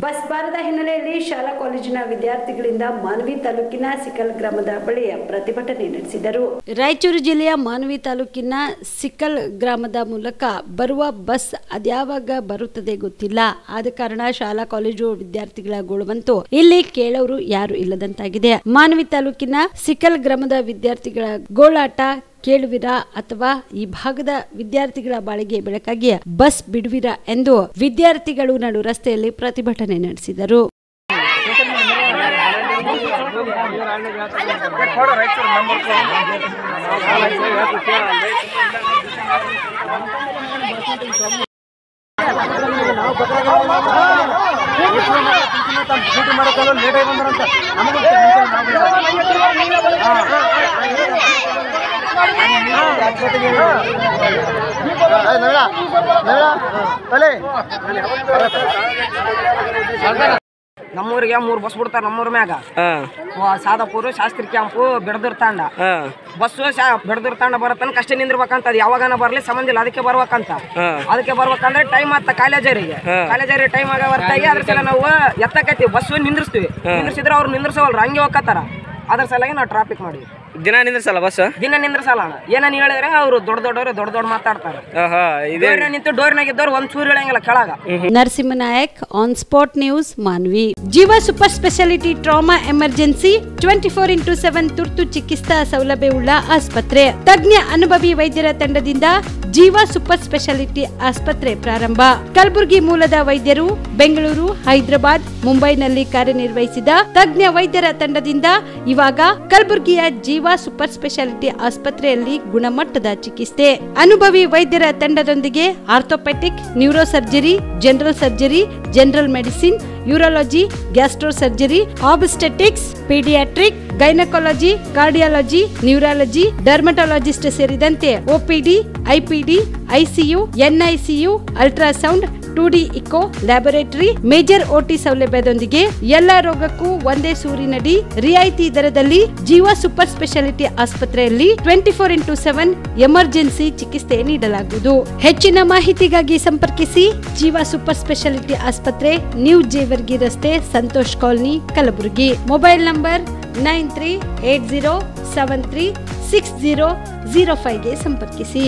Bus ಬಾರದ ಹಿನ್ನೆಲೆಯಲ್ಲಿ ಶಾಲಾ ಕಾಲೇಜಿನ ವಿದ್ಯಾರ್ಥಿಗಳಿಂದ ಮಾನ್ವಿ ತಾಲೂಕಿನ ಸಿಕಲ್ ಗ್ರಾಮದ ಬಳಿಯ ಪ್ರತಿಭಟನೆ ನಡೆಸಿದರು. ರಾಯಚೂರು ಜಿಲ್ಲೆಯ ಮಾನ್ವಿ ತಾಲೂಕಿನ ಸಿಕಲ್ ಗ್ರಾಮದ ಮೂಲಕ ಬರುವ ಬಸ್ ಅದ್ಯಾವಾಗ ಬರುತ್ತದೆ ಗೊತ್ತಿಲ್ಲ. ಆದ ಕಾರಣ ಶಾಲಾ ಕಾಲೇಜು ವಿದ್ಯಾರ್ಥಿಗಳ ಗೋಳುವಂತೂ ಇಲ್ಲಿ ಕೇಳೋರು ಯಾರು ಇಲ್ಲದಂತಾಗಿದೆ. ಮಾನ್ವಿ ತಾಲೂಕಿನ ಸಿಕಲ್ ಗ್ರಾಮದ ವಿದ್ಯಾರ್ಥಿಗಳ ಗೋಳಾಟ ಕೇಳುವಿರಾ ಅಥವಾ ಈ ಭಾಗದ ವಿದ್ಯಾರ್ಥಿಗಳ ಬಾಳಿಗೆ ಬೆಳಕಾಗಿ ಬಸ್ ಬಿಡುವಿರಾ ಎಂದು ವಿದ್ಯಾರ್ಥಿಗಳು ನಡು ರಸ್ತೆಯಲ್ಲಿ ಪ್ರತಿಭಟನೆ ನಡೆಸಿದರು. ನಮ್ಮೂರಿಗೆ 3 ಬಸ್ ಬಿಡ್ತಾರ. ನಮ್ಮೂರ್ ಮ್ಯಾಗ ಸಾದಾಪುರ ಶಾಸ್ತ್ರಿ ಕ್ಯಾಂಪು ಬೆಡದೂರ್ ತಾಂಡ ಬಸ್ ಬೆಡದೂರ್ ತಾಂಡ ಬರತ್ತನ ಕಷ್ಟ ನಿಂದಿರ್ಬೇಕಂತ. ಅದು ಯಾವಾಗನ ಬರ್ಲಿ ಸಂಬಂಧ ಇಲ್ಲ, ಅದಕ್ಕೆ ಬರ್ಬೇಕಂತ. ಅದಕ್ಕೆ ಬರ್ಬೇಕಂದ್ರೆ ಟೈಮ್ ಆತ ಕಾಲೇಜರಿಗೆ ಟೈಮ್ ಆಗ ಹೊರತಾಗಿ ಅದ್ರ ಸಲ ನಾವು ಎತ್ತಕೈತಿ ಬಸ್ ನಿಂದ್ರಿಸ್ತೀವಿ. ನಿಂದ್ರಿಸಿದ್ರೆ ಅವ್ರು ನಿಂದ್ರಿಸವಲ್ರ, ಹಂಗೆ ಹೋಗತ್ತಾರ. ಅದ್ರ ಸಲುವಾಗಿ ನಾವು ಟ್ರಾಫಿಕ್ ಮಾಡಿವಿ. ದಿನ ನಿಂದ್ರಸಲ್ಲ ಬಸ್, ದಿನ ನಿಂದ್ರಸಲ್ಲ ಅಣ್ಣ. ಏನನ್ ಹೇಳಿದ್ರೆ ಅವ್ರು ದೊಡ್ಡ ಮಾತಾಡ್ತಾರೆ. ನಿಂತು ಡೋರ್ನಾಗಿದ್ದವ್ರು ಒಂದ್ ಚೂರು ಹೇಳಂಗಿಲ್ಲ ಕೆಳಗ. Narasimha Nayak on spot news Manvi. ಜೀವ super speciality trauma emergency 24x7 ತುರ್ತು ಚಿಕಿತ್ಸಾ ಸೌಲಭ್ಯವುಳ್ಳ ಆಸ್ಪತ್ರೆ. ತಜ್ಞ ಅನುಭವಿ ವೈದ್ಯರ ತಂಡದಿಂದ ಜೀವ ಸೂಪರ್ ಸ್ಪೆಷಾಲಿಟಿ ಆಸ್ಪತ್ರೆ ಪ್ರಾರಂಭ. ಕಲಬುರಗಿ ಮೂಲದ ವೈದ್ಯರು ಬೆಂಗಳೂರು, ಹೈದರಾಬಾದ್, ಮುಂಬೈನಲ್ಲಿ ಕಾರ್ಯನಿರ್ವಹಿಸಿದ ತಜ್ಞ ವೈದ್ಯರ ತಂಡದಿಂದ ಇವಾಗ ಕಲಬುರಗಿಯ ಜೀವ ಸೂಪರ್ ಸ್ಪೆಷಾಲಿಟಿ ಆಸ್ಪತ್ರೆಯಲ್ಲಿ ಗುಣಮಟ್ಟದ ಚಿಕಿತ್ಸೆ. ಅನುಭವಿ ವೈದ್ಯರ ತಂಡದೊಂದಿಗೆ orthopaedic, neuro surgery, general surgery, general medicine, urology, gastro surgery, obstetrics, paediatric, gynaecology, cardiology, neurology, dermatologist ಸೇರಿದಂತೆ OPD, IPD, ICU, NICU, ultrasound, 2D echo, laboratory, major OT ಸೌಲಭ್ಯದೊಂದಿಗೆ ಎಲ್ಲಾ ರೋಗಕ್ಕೂ ಒಂದೇ ಸೂರಿನಡಿ ರಿಯಾಯಿತಿ ದರದಲ್ಲಿ ಜೀವ ಸೂಪರ್ ಸ್ಪೆಷಾಲಿಟಿ ಆಸ್ಪತ್ರೆಯಲ್ಲಿ 24x7 ಎಮರ್ಜೆನ್ಸಿ ಚಿಕಿತ್ಸೆ ನೀಡಲಾಗುವುದು. ಹೆಚ್ಚಿನ ಮಾಹಿತಿಗಾಗಿ ಸಂಪರ್ಕಿಸಿ ಜೀವ ಸೂಪರ್ ಸ್ಪೆಷಾಲಿಟಿ ಆಸ್ಪತ್ರೆ, ನ್ಯೂ ಜೇವರ್ಗಿ ರಸ್ತೆ, Santosh colony, Kalaburagi. Mobile number 9380736005 ಗೆ ಸಂಪರ್ಕಿಸಿ.